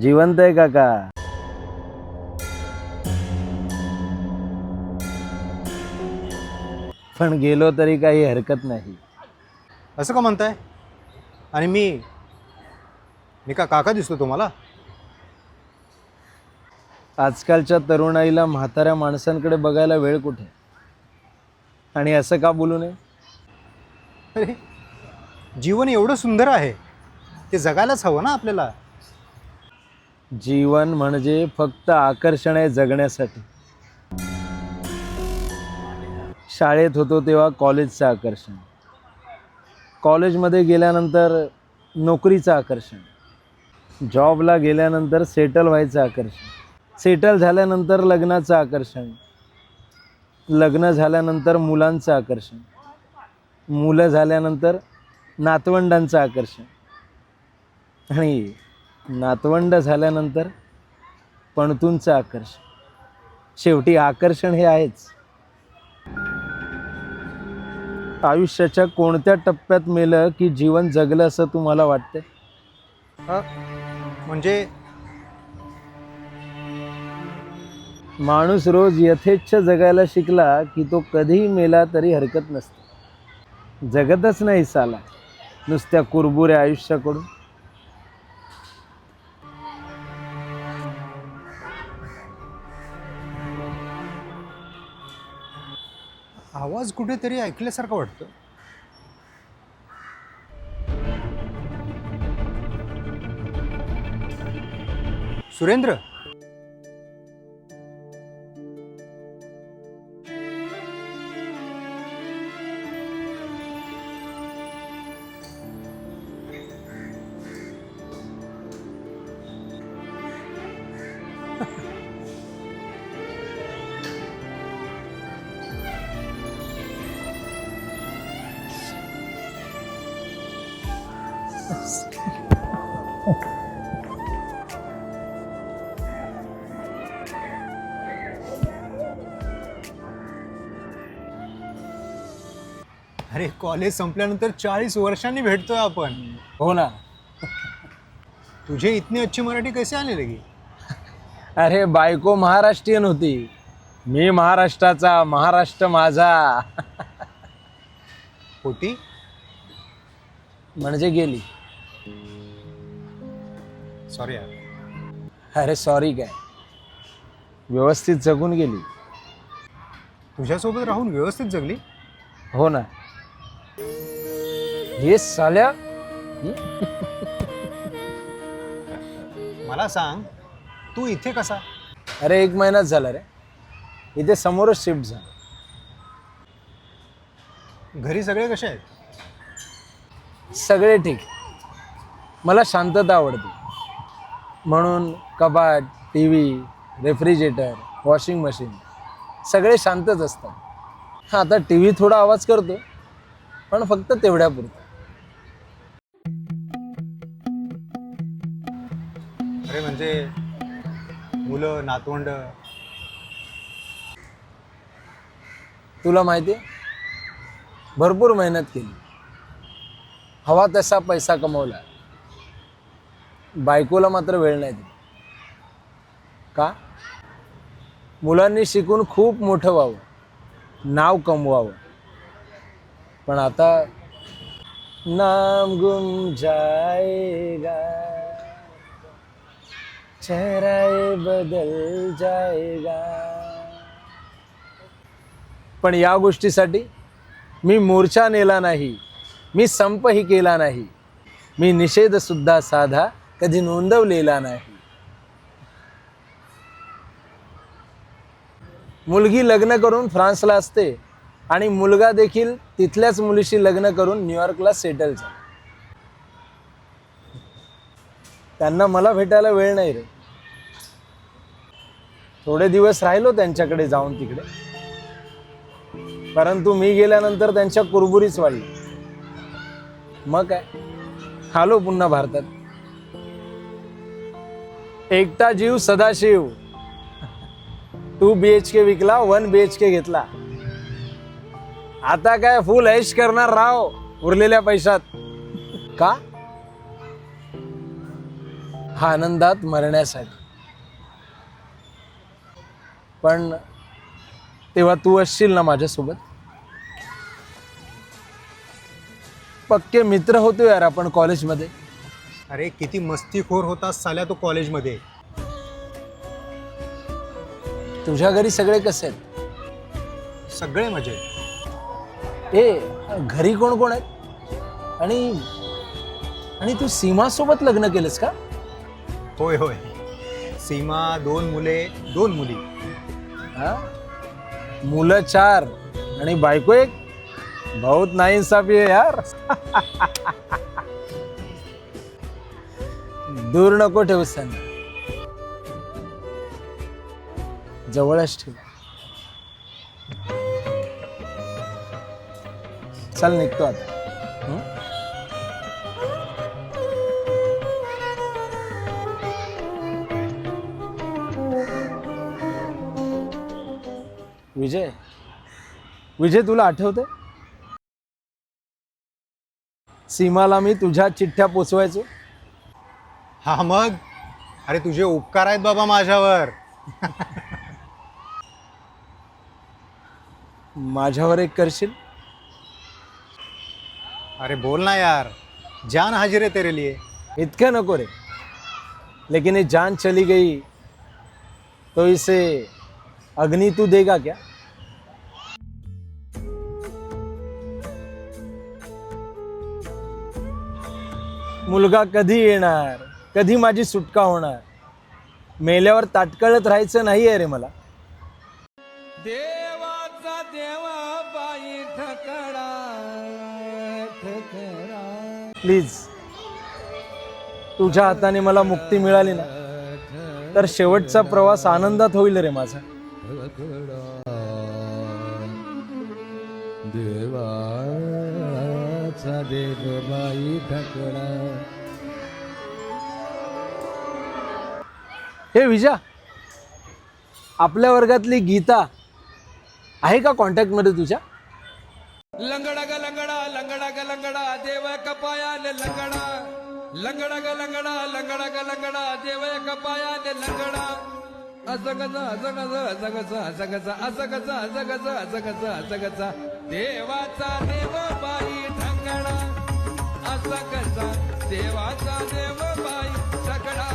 जिवंत आहे काका. पण गेलो तरी काही हरकत नाही. असं का म्हणताय? आणि मी मी का काका दिसतो तुम्हाला? आजकालच्या तरुणाईला म्हाताऱ्या माणसांकडे बघायला वेळ कुठे? आणि असं का बोलू नये? अरे, जीवन एवढं सुंदर आहे, ते जगायलाच हवं ना आपल्याला. जीवन म्हणजे फक्त आकर्षण आहे जगण्यासाठी. शाळेत होतो तेव्हा कॉलेजचं आकर्षण, कॉलेजमध्ये गेल्यानंतर नोकरीचं आकर्षण, जॉबला गेल्यानंतर सेटल व्हायचं आकर्षण, सेटल झाल्यानंतर लग्नाचं आकर्षण, लग्न झाल्यानंतर मुलांचं आकर्षण, मुलं झाल्यानंतर नातवंडांचं आकर्षण, आणि नातवंड झाल्यानंतर पणतूंचं आकर्षण. शेवटी आकर्षण हे आहेच. आयुष्याच्या कोणत्या टप्प्यात मेलं की जीवन जगलं असं तुम्हाला वाटतंय? म्हणजे माणूस रोज यथेच्छ जगायला शिकला की तो कधीही मेला तरी हरकत नसते. जगतच नाही साला नुसत्या कुरबुऱ्या आयुष्याकडून. आवाज कुठेतरी ऐकल्यासारखं वाटतं. सुरेंद्र, अरे कॉलेज संपल्यानंतर 40 वर्षांनी भेटतोय आपण. हो ना. तुझे इतनी अच्छी मराठी कैसे आने लगी? अरे बायको महाराष्ट्रीयन होती, मी महाराष्ट्राचा, महाराष्ट्र माझा. होती? म्हणजे गेली. सॉरी यार. अरे सॉरी काय, व्यवस्थित जगून गेली. तुझ्यासोबत राहून व्यवस्थित जगली? हो ना. हे साल्या, मला सांग, तू इथे कसा? अरे 1 महिनाच झाला रे, इथे समोरच शिफ्ट झाला. घरी सगळे कसे आहेत? सगळे ठीक. मला शांतता आवडते म्हणून कपाट, T V, refrigerator, washing machine सगळे शांतच असतात. हा आता टी व्ही थोडा आवाज करतो, पण फक्त तेवढ्यापुरतं. अरे म्हणजे मुलं, नातवंड? तुला माहिती आहे, भरपूर मेहनत केली, हवा तसा पैसा कमवला, बायकोला मात्र वेळ नाही दिला. का? मुलांनी शिकून खूप मोठं व्हावं, नाव कमवावं. पण आता नाम गुम जाएगा, चेहरा ये बदल जाएगा. पण या गोष्टीसाठी मी मोर्चा नेला नाही, मी संपही केला नाही, मी निषेध सुद्धा साधा कधी नोंदवलेला नाही. मुलगी लग्न करून फ्रान्सला असते आणि मुलगा देखील तिथल्याच मुलीशी लग्न करून न्यूयॉर्कला सेटल झाला. त्यांना मला भेटायला वेळ नाही रे. थोडे दिवस राहिलो त्यांच्याकडे जाऊन तिकडे, परंतु मी गेल्यानंतर त्यांच्या कुरबुरीच वाढली. मग काय, आलो पुन्हा भारतात. एकटा जीव सदाशिव. 2 BHK विकला, 1 BHK घेतला. आता काय फुल ऐश करणार राव उरलेल्या पैशात. का? हा आनंदात मरण्यासाठी. पण तेव्हा तू असशील ना माझ्यासोबत. पक्के मित्र होतो यार आपण कॉलेजमध्ये. अरे किती मस्तीखोर होतास साल्या तो कॉलेजमध्ये. तुझ्या घरी सगळे कसे आहेत? सगळे मजे. ए घरी कोण कोण आहेत? आणि आणि तू सीमासोबत लग्न केलंस का? होय होय. सीमा, 2 मुले 2 मुली. हा? मुलं 4 आणि बायको 1. बहुत नाइंसाफी आहे यार. दूर नको ठेवूस त्यांना, जवळच ठेव. चल निघतो आता. हं? विजय, विजय तुला आठवतंय सीमाला मी तुझ्या चिठ्ठ्या पोचवायचो? हा मग. अरे तुझे उपकार आहेत बाबा माझ्यावर. माझ्यावर एक करशील? अरे बोल ना यार, जान हाजिर है तेरे लिए. इतकं नको रे. लेकिन ये जान चली गई तो इसे अग्नि तू देगा क्या? मुलगा कधी येणार, कधी माझी सुटका होणार, मेल्यावर ताटकळत राहायचं नाही आहे रे मला. देवाचा देवा बाई ठकडा ठकडा. प्लीज तुझ्या हाताने मला मुक्ती मिळाली ना तर शेवटचा प्रवास आनंदात होईल रे माझा. देवाचा देव बाई ठकडा. हे विजा, आपल्या वर्गातली गीता आहे का कॉन्टॅक्ट मध्ये तुझ्या? लंगडा ग लंगडा लंगडा ग लंगडा देव कपायाले लंगडा. लंगडा ग लंगडा लंगडा ग लंगडा देव कपायाले लंगडा. असं कसा असं कसं असं कसं असं कसं असं कसं असं कसं असं कसं असं कसं देवाचा देव बाई ठकडा. असं कसा देवाचा देव बाई ठकडा.